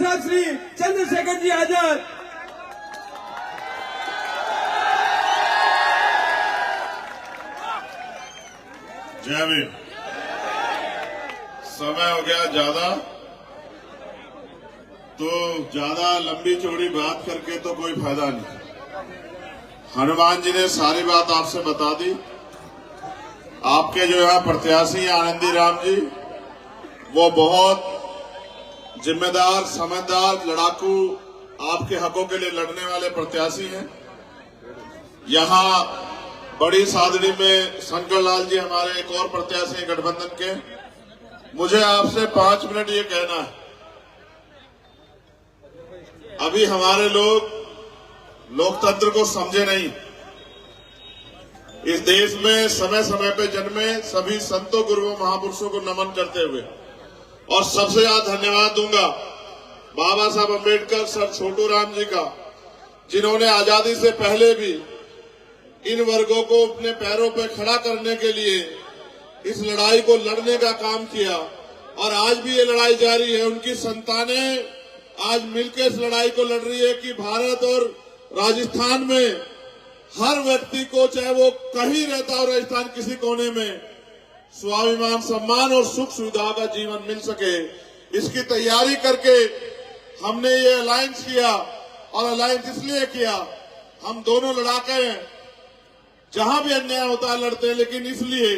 साहब श्री चंद्रशेखर जी आजाद। जय भीम। समय हो गया ज्यादा, तो ज्यादा लंबी चौड़ी बात करके तो कोई फायदा नहीं। हनुमान जी ने सारी बात आपसे बता दी। आपके जो यहाँ प्रत्याशी हैं आनंदी राम जी, वो बहुत जिम्मेदार, समझदार, लड़ाकू, आपके हकों के लिए लड़ने वाले प्रत्याशी हैं। यहाँ बड़ी सादड़ी में शंकर लाल जी हमारे एक और प्रत्याशी हैं गठबंधन के। मुझे आपसे 5 मिनट ये कहना है, अभी हमारे लोग लोकतंत्र को समझे नहीं। इस देश में समय समय पे जन्मे सभी संतों, गुरुओं, महापुरुषों को नमन करते हुए, और सबसे ज्यादा धन्यवाद दूंगा बाबा साहब अम्बेडकर, सर छोटू राम जी का, जिन्होंने आजादी से पहले भी इन वर्गों को अपने पैरों पर खड़ा करने के लिए इस लड़ाई को लड़ने का काम किया, और आज भी ये लड़ाई जारी है। उनकी संतानें आज मिलकर इस लड़ाई को लड़ रही है कि भारत और राजस्थान में हर व्यक्ति को, चाहे वो कहीं रहता हो राजस्थान किसी कोने में, स्वाभिमान, सम्मान और सुख सुविधा का जीवन मिल सके, इसकी तैयारी करके हमने ये अलायंस किया। और अलायंस इसलिए किया, हम दोनों लड़ाके हैं, जहां भी अन्याय होता है लड़ते हैं, लेकिन इसलिए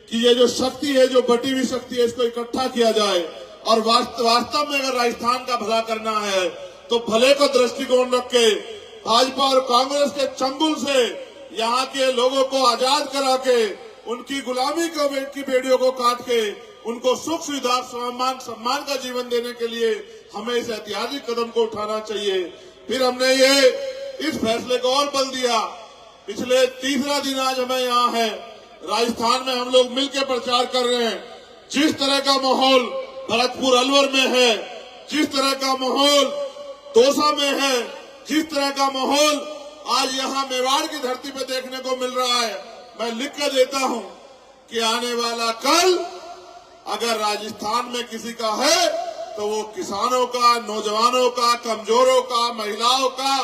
कि ये जो शक्ति है, जो बटी हुई शक्ति है, इसको इकट्ठा किया जाए। और वास्तव में अगर राजस्थान का भला करना है तो भले को दृष्टिकोण रख के भाजपा और कांग्रेस के चंगुल से यहाँ के लोगों को आजाद करा के, उनकी गुलामी की बेड़ियों को काट के उनको सुख सुविधा, सम्मान का जीवन देने के लिए हमें इस ऐतिहासिक कदम को उठाना चाहिए। फिर हमने ये इस फैसले को और बल दिया। पिछले तीसरा दिन आज हमें यहाँ है, राजस्थान में हम लोग मिलकर प्रचार कर रहे हैं। जिस तरह का माहौल भरतपुर अलवर में है, जिस तरह का माहौल दौसा में है, जिस तरह का माहौल आज यहाँ मेवाड़ की धरती पे देखने को मिल रहा है, मैं लिख कर देता हूँ कि आने वाला कल अगर राजस्थान में किसी का है तो वो किसानों का, नौजवानों का, कमजोरों का, महिलाओं का,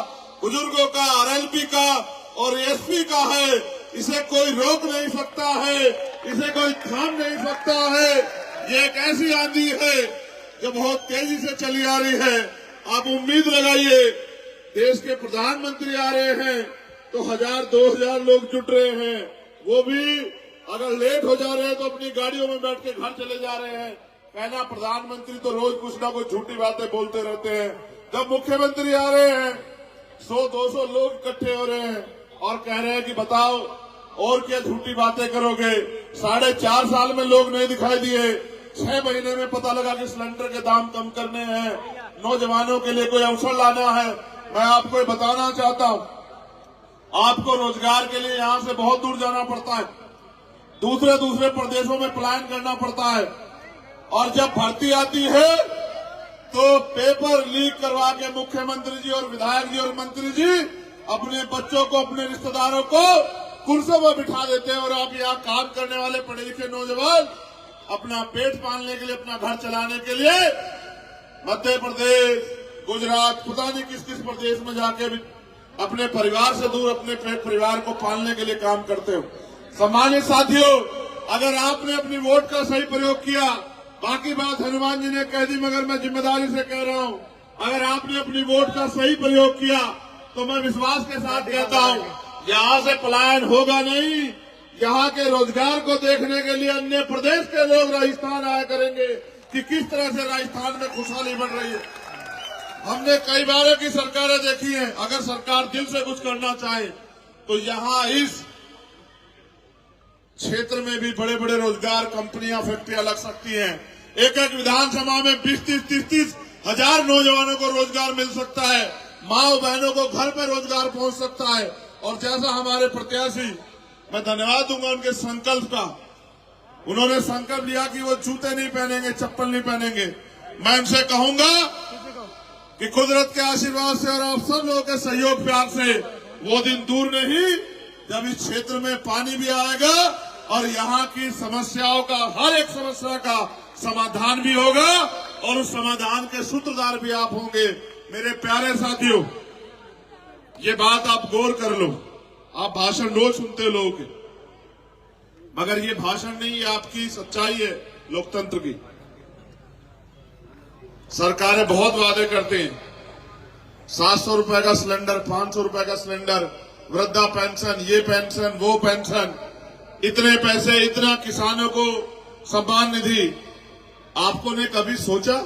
बुजुर्गों का, आरएलपी का और एसपी का है। इसे कोई रोक नहीं सकता है, इसे कोई थाम नहीं सकता है। ये एक ऐसी आंधी है जो बहुत तेजी से चली आ रही है। आप उम्मीद लगाइए, देश के प्रधानमंत्री आ रहे हैं तो 1000-2000 लोग जुट रहे हैं, वो भी अगर लेट हो जा रहे हैं तो अपनी गाड़ियों में बैठ के घर चले जा रहे हैं। कहना प्रधानमंत्री तो रोज कुछ ना कुछ झूठी बातें बोलते रहते हैं। जब मुख्यमंत्री आ रहे हैं 100-200 लोग इकट्ठे हो रहे हैं और कह रहे हैं कि बताओ और क्या झूठी बातें करोगे। 4.5 साल में लोग नहीं दिखाई दिए, 6 महीने में पता लगा कि सिलेंडर के दाम कम करने हैं, नौजवानों के लिए कोई अवसर लाना है। मैं आपको बताना चाहता हूं, आपको रोजगार के लिए यहां से बहुत दूर जाना पड़ता है, दूसरे प्रदेशों में पलायन करना पड़ता है, और जब भर्ती आती है तो पेपर लीक करवा के मुख्यमंत्री जी और विधायक जी और मंत्री जी अपने बच्चों को, अपने रिश्तेदारों को कुर्सियों पर बिठा देते हैं। और आप यहाँ काम करने वाले पढ़े लिखे नौजवान अपना पेट पालने के लिए, अपना घर चलाने के लिए मध्य प्रदेश, गुजरात, पता नहीं किस किस प्रदेश में जाके भी अपने परिवार से दूर अपने परिवार को पालने के लिए काम करते हो। सम्मानित साथियों, अगर आपने अपनी वोट का सही प्रयोग किया, बाकी बात हनुमान जी ने कह दी, मगर मैं जिम्मेदारी से कह रहा हूं, अगर आपने अपनी वोट का सही प्रयोग किया तो मैं विश्वास के साथ कहता हूं, यहाँ से पलायन होगा नहीं। यहाँ के रोजगार को देखने के लिए अन्य प्रदेश के लोग राजस्थान आया करेंगे कि किस तरह से राजस्थान में खुशहाली बढ़ रही है। हमने कई बार की सरकारें देखी हैं, अगर सरकार दिल से कुछ करना चाहे तो यहाँ इस क्षेत्र में भी बड़े बड़े रोजगार, कंपनियां, फैक्ट्रियां लग सकती हैं। एक एक विधानसभा में 20-30 हजार नौजवानों को रोजगार मिल सकता है, माँ बहनों को घर पर रोजगार पहुंच सकता है। और जैसा हमारे प्रत्याशी, मैं धन्यवाद दूंगा उनके संकल्प का, उन्होंने संकल्प लिया कि वो जूते नहीं पहनेंगे, चप्पल नहीं पहनेंगे। मैं उनसे कहूंगा कि कुदरत के आशीर्वाद से और आप सब लोगों के सहयोग प्यार से वो दिन दूर नहीं जब इस क्षेत्र में पानी भी आएगा और यहाँ की समस्याओं का, हर एक समस्या का समाधान भी होगा। और उस समाधान के सूत्रधार भी आप होंगे। मेरे प्यारे साथियों, ये बात आप गौर कर लो। आप भाषण रोज सुनते लोग, मगर ये भाषण नहीं, ये आपकी सच्चाई है लोकतंत्र की। सरकारें बहुत वादे करते हैं, 700 रुपए का सिलेंडर, 500 रुपए का सिलेंडर, वृद्धा पेंशन, ये पेंशन, वो पेंशन, इतने पैसे, इतना किसानों को सम्मान निधि। आपको ने कभी सोचा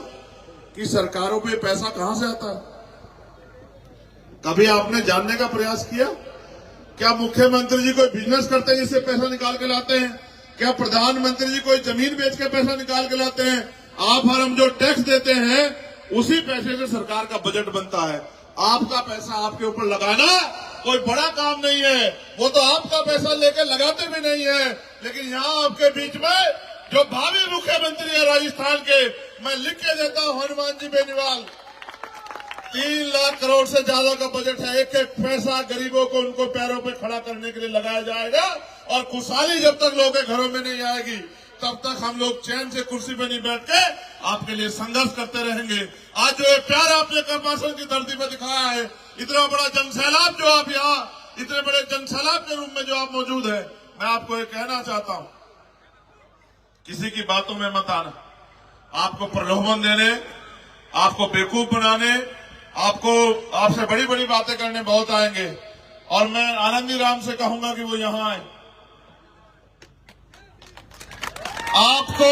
कि सरकारों पे पैसा कहां से आता है? कभी आपने जानने का प्रयास किया? क्या मुख्यमंत्री जी कोई बिजनेस करते हैं जिससे पैसा निकाल के लाते हैं? क्या प्रधानमंत्री जी कोई जमीन बेच के पैसा निकाल के लाते हैं? आप और हम जो टैक्स देते हैं उसी पैसे से सरकार का बजट बनता है। आपका पैसा आपके ऊपर लगाना कोई बड़ा काम नहीं है, वो तो आपका पैसा लेके लगाते भी नहीं है। लेकिन यहाँ आपके बीच में जो भावी मुख्यमंत्री है राजस्थान के, मैं लिख के देता हूँ, हनुमान जी बेनीवाल, 3 लाख करोड़ से ज्यादा का बजट है। एक एक पैसा गरीबों को उनको पैरों पे खड़ा करने के लिए लगाया जाएगा। और खुशहाली जब तक लोगों के घरों में नहीं आएगी तब तक हम लोग चैन से कुर्सी पे नहीं बैठ के आपके लिए संघर्ष करते रहेंगे। आज जो ये प्यार आपने करमासन की धरती पर दिखाया है, इतना बड़ा जनसैलाब जो आप यहाँ, इतने बड़े जनसैलाब के रूप में जो आप मौजूद है, मैं आपको ये कहना चाहता हूँ, किसी की बातों में मत आना। आपको प्रलोभन देने, आपको बेवकूफ बनाने, आपको आपसे बड़ी बड़ी बातें करने बहुत आएंगे। और मैं आनंदी राम से कहूंगा कि वो यहां आए। आपको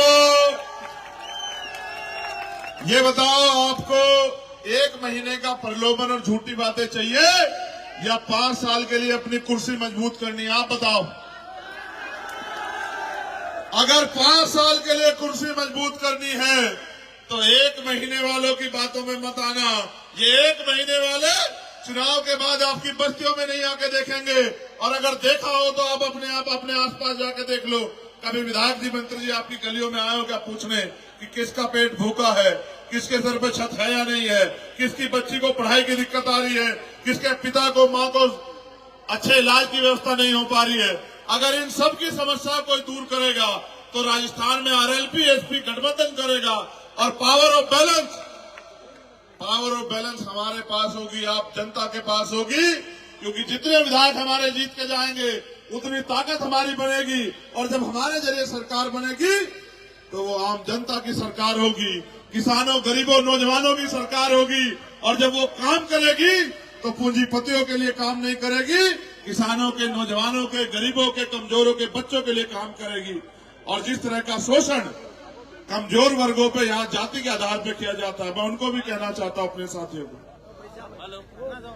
ये बताओ, आपको 1 महीने का प्रलोभन और झूठी बातें चाहिए या 5 साल के लिए अपनी कुर्सी मजबूत करनी है? आप बताओ। अगर 5 साल के लिए कुर्सी मजबूत करनी है तो 1 महीने वालों की बातों में मत आना। ये 1 महीने वाले चुनाव के बाद आपकी बस्तियों में नहीं आके देखेंगे। और अगर देखा हो तो आप अपने आसपास जाके देख लो। कभी विधायक जी, मंत्री जी आपकी गलियों में आए हो क्या पूछने कि किसका पेट भूखा है, किसके सर पे छत है या नहीं है, किसकी बच्ची को पढ़ाई की दिक्कत आ रही है, किसके पिता को, माँ को अच्छे इलाज की व्यवस्था नहीं हो पा रही है? अगर इन सब की समस्या कोई दूर करेगा तो राजस्थान में आरएलपी एसपी गठबंधन करेगा और पावर ऑफ बैलेंस हमारे पास होगी, आप जनता के पास होगी। क्योंकि जितने विधायक हमारे जीत के जाएंगे उतनी ताकत हमारी बनेगी। और जब हमारे जरिए सरकार बनेगी तो वो आम जनता की सरकार होगी, किसानों, गरीबों, नौजवानों की सरकार होगी। और जब वो काम करेगी तो पूंजीपतियों के लिए काम नहीं करेगी, किसानों के, नौजवानों के, गरीबों के, कमजोरों के बच्चों के लिए काम करेगी। और जिस तरह का शोषण कमजोर वर्गों पे यहाँ जाति के आधार पे किया जाता है, मैं उनको भी कहना चाहता हूँ अपने साथियों को,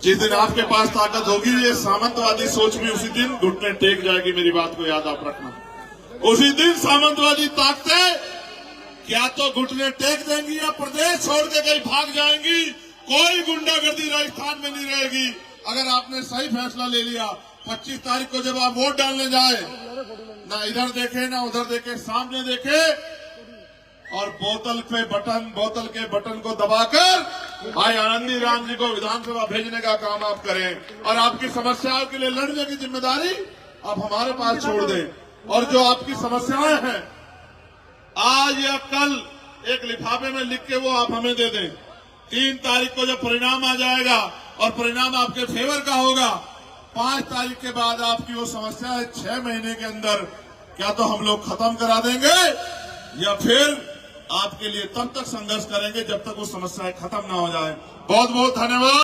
जिस दिन आपके पास ताकत होगी, ये सामंतवादी सोच भी उसी दिन घुटने टेक जाएगी। मेरी बात को याद आप रखना, उसी दिन सामंतवादी ताकतें क्या तो घुटने टेक देंगी या प्रदेश छोड़ के कहीं भाग जाएंगी। कोई गुंडागर्दी राजस्थान में नहीं रहेगी। अगर आपने सही फैसला ले लिया, 25 तारीख को जब आप वोट डालने जाए, ना इधर देखे ना उधर देखे, सामने देखे और बोतल के बटन को दबाकर भाई आनंदी राम जी को विधानसभा भेजने का काम आप करें। और आपकी समस्याओं के लिए लड़ने की जिम्मेदारी आप हमारे पास छोड़ दें। और जो आपकी समस्याएं हैं आज या कल एक लिफाफे में लिख के वो आप हमें दे दें। 3 तारीख को जब परिणाम आ जाएगा और परिणाम आपके फेवर का होगा, 5 तारीख के बाद आपकी वो समस्या है 6 महीने के अंदर क्या तो हम लोग खत्म करा देंगे या फिर आपके लिए तब तक संघर्ष करेंगे जब तक वो समस्याएं खत्म ना हो जाए। बहुत बहुत धन्यवाद।